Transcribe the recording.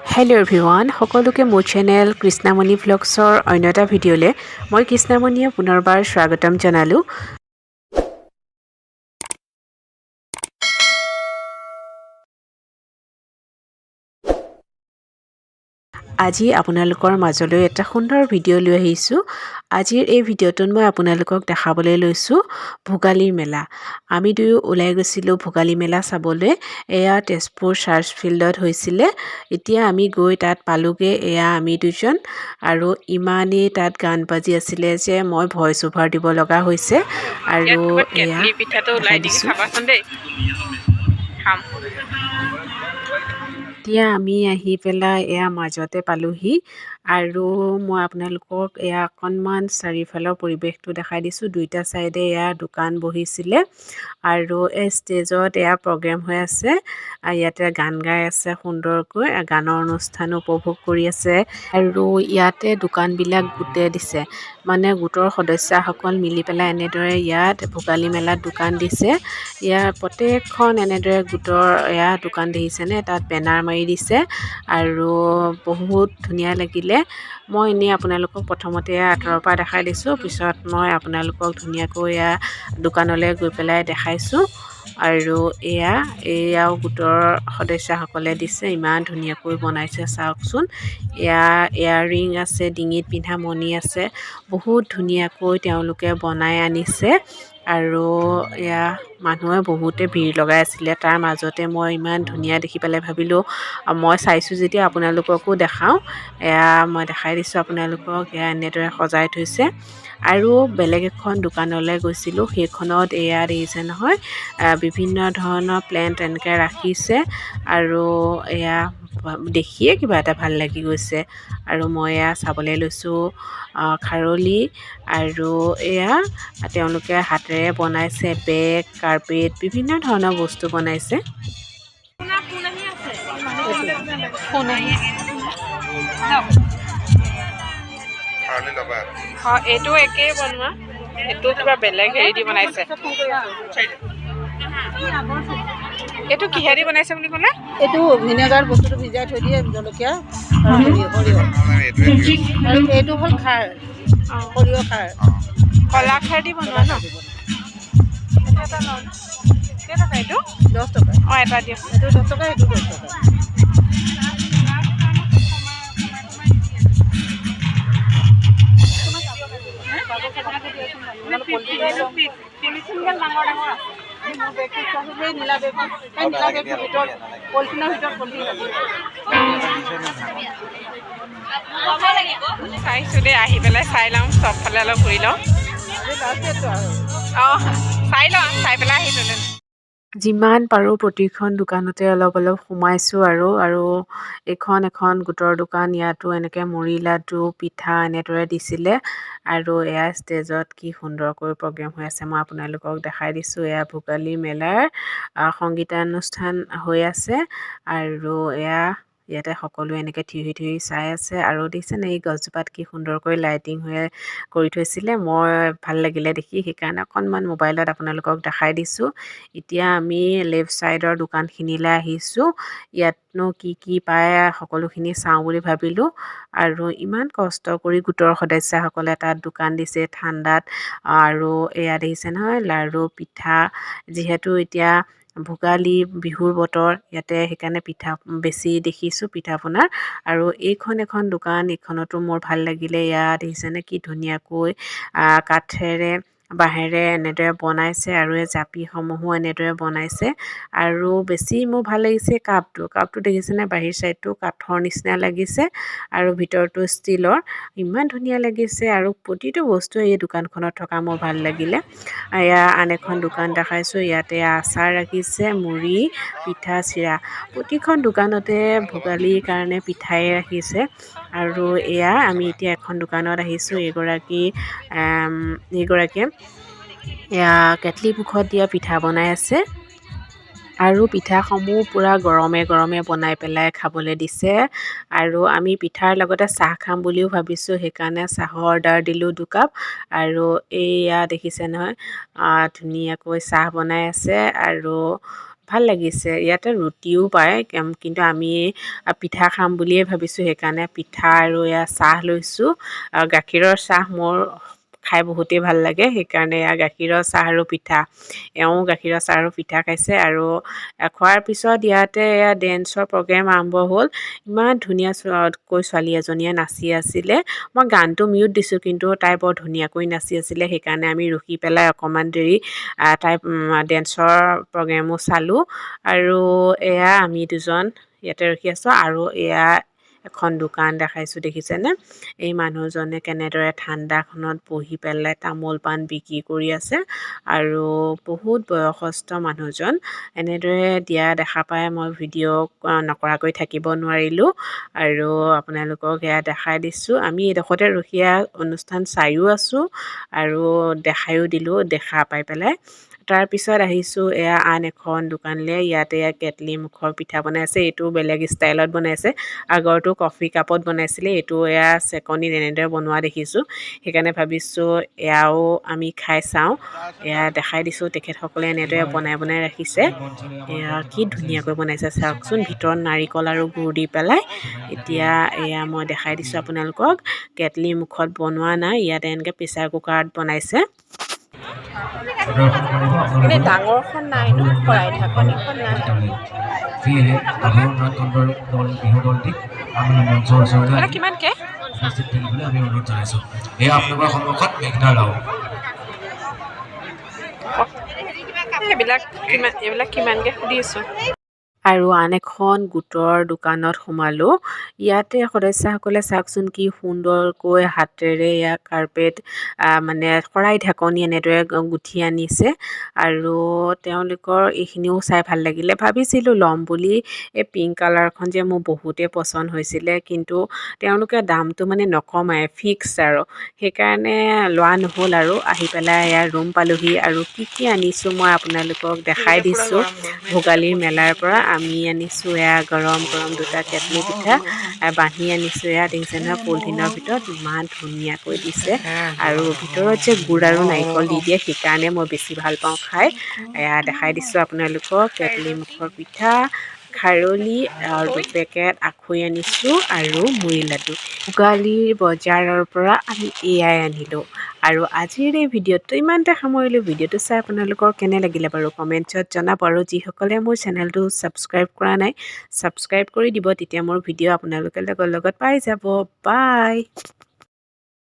Hello' everyone, সকলোকে মোৰ channel Krishnamani ভ্লগছৰ অন্য এটা ভিডিঅ'লৈ মই কৃষ্ণামণিয়ে পুনৰবাৰ স্বাগতম জনালোঁ। আজি আপোনালোকৰ মাজলৈ এটা সুন্দৰ ভিডিঅ' লৈ আহিছোঁ। আজিৰ এই ভিডিঅ'টোত মই আপোনালোকক দেখাবলৈ লৈছোঁ ভোগালীৰ মেলা। আমি দুয়ো ওলাই গৈছিলোঁ ভোগালী মেলা চাবলৈ। এয়া তেজপুৰ চাৰ্চ ফিল্ডত হৈছিলে। এতিয়া আমি গৈ তাত পালোগৈ। এয়া আমি দুজন, আৰু ইমানেই তাত গান বাজি আছিলে যে মই ভইচ অভাৰ দিব লগা হৈছে। আৰু এয়া দেখাই দিছোঁ। এতিয়া আমি আহি পেলাই এয়া মাজতে পালোহি, আৰু মই আপোনালোকক এয়া অকণমান চাৰিওফালৰ পৰিৱেশটো দেখাই দিছোঁ। দুইটা চাইডে এয়া দোকান বহিছিলে, আৰু এই ষ্টেজত এয়া প্ৰগ্ৰেম হৈ আছে। ইয়াতে গান গাই আছে সুন্দৰকৈ, গানৰ অনুষ্ঠান উপভোগ কৰি আছে। আৰু ইয়াতে দোকানবিলাক গোটে দিছে, মানে গোটৰ সদস্যাসকল মিলি পেলাই এনেদৰে ইয়াত ভোগালী মেলাত দোকান দিছে। ইয়াৰ প্ৰত্যেকখন এনেদৰে গোটৰ এয়া দোকান দেখিছেনে, তাত বেনাৰ মাৰি দিছে, আৰু বহুত ধুনীয়া লাগিলে। মই এনেই আপোনালোকক প্ৰথমতে আঁতৰৰ পৰা দেখাই দিছোঁ, পিছত মই আপোনালোকক ধুনীয়াকৈ এয়া দোকানলৈ গৈ পেলাই দেখাইছোঁ। আৰু এয়াও গোটৰ সদস্যাসকলে দিছে, ইমান ধুনীয়াকৈ বনাইছে চাওকচোন। ইয়াৰিং আছে, ডিঙিত পিন্ধা মণি আছে, বহুত ধুনীয়াকৈ তেওঁলোকে বনাই আনিছে। আৰু এয়া মানুহে বহুতে ভিৰ লগাই আছিলে, তাৰ মাজতে মই ইমান ধুনীয়া দেখি পেলাই ভাবিলোঁ মই চাইছোঁ যেতিয়া আপোনালোককো দেখাওঁ। এয়া মই দেখাই দিছোঁ আপোনালোকক, এয়া এনেদৰে সজাই থৈছে। আৰু বেলেগ এখন দোকানলৈ গৈছিলোঁ, সেইখনত এয়া দেখিছে নহয়, বিভিন্ন ধৰণৰ প্লেণ্ট এনেকৈ ৰাখিছে, আৰু এয়া দেখিয়ে কিবা এটা ভাল লাগি গৈছে। আৰু মই এয়া চাবলৈ লৈছোঁ খাৰলি, আৰু এয়া তেওঁলোকে হাতেৰে বনাইছে বেগ, কাৰ্পেট, বিভিন্ন ধৰণৰ বস্তু বনাইছে। এইটো একেই বনোৱা, এইটো কিবা বেলেগ হেৰি দি বনাইছে। এইটো কিহেদি বনাইছে বুলি ক'লে? এইটো ভিনেগাৰ বস্তুটো ভিজাই থৈ দিয়ে, জলকীয়া আৰু সৰিয়হ, আৰু এইটো হ'ল খাৰ, সৰিয়হ খাৰ, কলা খাৰ দি বনোৱা ন? কেইটকা এইটো? 10 টকা। অঁ, এটা দিয়ক। এইটো 10 টকা, এইটো 10 টকা। চাইছোঁ দেই, আহি পেলাই চাই লওঁ, চবফালে অলপ ঘূৰি লওঁ। অঁ, চাই লওঁ, চাই পেলাই আহিলোঁ। যিমান পাৰোঁ প্ৰতিখন দোকানতে অলপ অলপ সোমাইছোঁ। আৰু এখন গোটৰ দোকান, ইয়াতো এনেকৈ মুড়ি লাডু, পিঠা এনেদৰে দিছিলে। আৰু এয়া ষ্টেজত কি সুন্দৰকৈ প্ৰগ্ৰেম হৈ আছে, মই আপোনালোকক দেখাই দিছোঁ। এয়া ভোগালী মেলাৰ সংগীতানুষ্ঠান হৈ আছে, আৰু ইয়াতে সকলোৱে এনেকৈ থিয়হি চাই আছে। আৰু দেখিছেনে এই গছজোপাত কি সুন্দৰকৈ লাইটিং কৰি থৈছিলে, মই ভাল লাগিলে দেখি, সেইকাৰণে অকণমান মোবাইলত আপোনালোকক দেখাই দিছোঁ। এতিয়া আমি লেফ্ট ছাইডৰ দোকানখিনিলৈ আহিছোঁ। ইয়াতনো কি পায় সকলোখিনি চাওঁ বুলি ভাবিলোঁ। আৰু ইমান কষ্ট কৰি গোটৰ সদস্যাসকলে তাত দোকান দিছে ঠাণ্ডাত। আৰু এয়া দেখিছে নহয়, লাড়ু, পিঠা, যিহেতু এতিয়া ভোগালী বিহুৰ বতৰ, ইয়াতে সেইকাৰণে পিঠা বেছি দেখিছোঁ, পিঠা পনাৰ। আৰু এখন দোকান, এইখনতো মোৰ ভাল লাগিলে। ইয়াত দেখিছেনে কি ধুনীয়াকৈ কাঠেৰে, বাঁহেৰে এনেদৰে বনাইছে, আৰু এই জাপিসমূহো এনেদৰে বনাইছে। আৰু বেছি মোৰ ভাল লাগিছে কাপটো দেখিছেনে, বাহিৰ চাইডটো কাঠৰ নিচিনা লাগিছে, আৰু ভিতৰটো ষ্টীলৰ, ইমান ধুনীয়া লাগিছে। আৰু প্ৰতিটো বস্তুৱে এই দোকানখনত থকা মোৰ ভাল লাগিলে। এয়া আন এখন দোকান দেখাইছোঁ, ইয়াতে আচাৰ ৰাখিছে, মুড়ি, পিঠা, চিৰা, প্ৰতিখন দোকানতে ভোগালীৰ কাৰণে পিঠাই ৰাখিছে। আৰু এয়া আমি এতিয়া এখন দোকানত আহিছোঁ, এইগৰাকীয়ে এয়া কেটলি মুখত দিয়া পিঠা বনাই আছে। আৰু পিঠাসমূহ পূৰা গৰমে বনাই পেলাই খাবলৈ দিছে। আৰু আমি পিঠাৰ লগতে চাহ খাম বুলিও ভাবিছোঁ, সেইকাৰণে চাহৰ অৰ্ডাৰ দিলোঁ 2 কাপ। আৰু এয়া দেখিছে নহয়, ধুনীয়াকৈ চাহ বনাই আছে, আৰু ভাল লাগিছে। ইয়াতে ৰুটিও পায় কিন্তু আমি পিঠা খাম বুলিয়ে ভাবিছোঁ, সেইকাৰণে পিঠা আৰু এয়া চাহ লৈছোঁ। গাখীৰৰ চাহ মোৰ খাই বহুতেই ভাল লাগে, সেইকাৰণে এয়া গাখীৰৰ চাহ আৰু পিঠা। এওঁ গাখীৰৰ চাহ আৰু পিঠা খাইছে আৰু খোৱাৰ পিছত ইয়াতে এয়া ডেন্সৰ প্ৰগ্ৰেম আৰম্ভ হ'ল। ইমান ধুনীয়াকৈ ছোৱালী এজনীয়ে নাচি আছিলে। মই গানটো মিউট দিছোঁ, কিন্তু তাই বৰ ধুনীয়াকৈ নাচি আছিলে, সেইকাৰণে আমি ৰখি পেলাই অকণমান দেৰি তাই ডেন্সৰ প্ৰগ্ৰেমো চালোঁ। আৰু এয়া আমি দুজন ইয়াতে ৰখি আছোঁ। আৰু এয়া এখন দোকান দেখাইছোঁ, দেখিছেনে? এই মানুহজনে কেনেদৰে ঠাণ্ডাখনত বহি পেলাই তামোল পাণ বিক্ৰী কৰি আছে। আৰু বহুত বয়সস্থ মানুহজন। এনেদৰে দিয়া দেখা পাই মই ভিডিঅ' নকৰাকৈ থাকিব নোৱাৰিলোঁ আৰু আপোনালোকক এয়া দেখাই দিছোঁ। আমি এইডোখৰতে ৰখীয়া অনুষ্ঠান চায়ো আছোঁ আৰু দেখায়ো দিলোঁ দেখা পাই পেলাই। তাৰপিছত আহিছোঁ এয়া আন এখন দোকানলৈ। ইয়াতে এয়া কেটলি মুখৰ পিঠা বনাইছে, এইটো বেলেগ ষ্টাইলত বনাইছে। আগৰটো কফি কাপত বনাইছিলে, এইটো এয়া চেকনিত এনেদৰে বনোৱা দেখিছোঁ, সেইকাৰণে ভাবিছোঁ এয়াও আমি খাই চাওঁ। এয়া দেখাই দিছোঁ, তেখেতসকলে এনেদৰে বনাই ৰাখিছে। এয়া কি ধুনীয়াকৈ বনাইছে চাওকচোন, ভিতৰত নাৰিকল আৰু গুৰ দি পেলাই। এতিয়া এয়া মই দেখাই দিছোঁ আপোনালোকক, কেটলি মুখত বনোৱা নাই, ইয়াতে এনেকৈ প্ৰেছাৰ কুকাৰত বনাইছে। এনেই ডাঙৰখন নাই ন, শৰাই ঢাকনিখন নাই। সেয়েহে সাধাৰণ ৰাজতন্ত্ৰৰ বিহু দলটিক আমি মঞ্চৰ ওচৰলৈ আহি কিমানকৈ? উপস্থিত থাকিবলৈ আমি অনুৰোধ জনাইছোঁ। এয়া আপোনালোকৰ সন্মুখত মেঘনা ৰাও। এইবিলাক কিমানকৈ সুধিছোঁ। আৰু আন এখন গোটৰ দোকানত সোমালোঁ। ইয়াতে সদস্যাসকলে চাওকচোন কি সুন্দৰকৈ হাতেৰে ইয়াক কাৰ্পেট মানে শৰাই ঢাকনি এনেদৰে গুঠি আনিছে। আৰু তেওঁলোকৰ এইখিনিও চাই ভাল লাগিলে। ভাবিছিলোঁ ল'ম বুলি, এই পিংক কালাৰখন যে মোৰ বহুতেই পচন্দ হৈছিলে, কিন্তু তেওঁলোকে দামটো মানে নকমাই, ফিক্স আৰু, সেইকাৰণে লোৱা নহ'ল। আৰু আহি পেলাই এয়া ৰুম পালোহি। আৰু কি আনিছোঁ মই আপোনালোকক দেখাই দিছোঁ। ভোগালীৰ মেলাৰ পৰা আমি আনিছোঁ এয়া গৰম গৰম দুটা কেটলি পিঠা বান্ধি আনিছোঁ। এয়া দেখিছে নহয়, পলিথিনৰ ভিতৰত ইমান ধুনীয়াকৈ দিছে। আৰু ভিতৰত যে গুড় আৰু নাৰিকল দি দিয়ে, সেইকাৰণে মই বেছি ভাল পাওঁ খাই। এয়া দেখাই দিছোঁ আপোনালোকক, কেটলি মুখৰ পিঠা, খাৰলি আৰু 2 পেকেট আখৈ আনিছোঁ আৰু মুড়ি লাডু। ভোগালীৰ বজাৰৰ পৰা আমি এয়াই আনিলোঁ। আৰু আজিৰ এই ভিডিঅ'টো ইমানতে সামৰিলোঁ। ভিডিঅ'টো চাই আপোনালোকৰ কেনে লাগিলে বাৰু কমেণ্টছত জনাব। আৰু যিসকলে মোৰ চেনেলটো ছাবস্ক্ৰাইব কৰা নাই, ছাবস্ক্ৰাইব কৰি দিব, তেতিয়া মোৰ ভিডিঅ' আপোনালোকে লগত পাই যাব। বাই।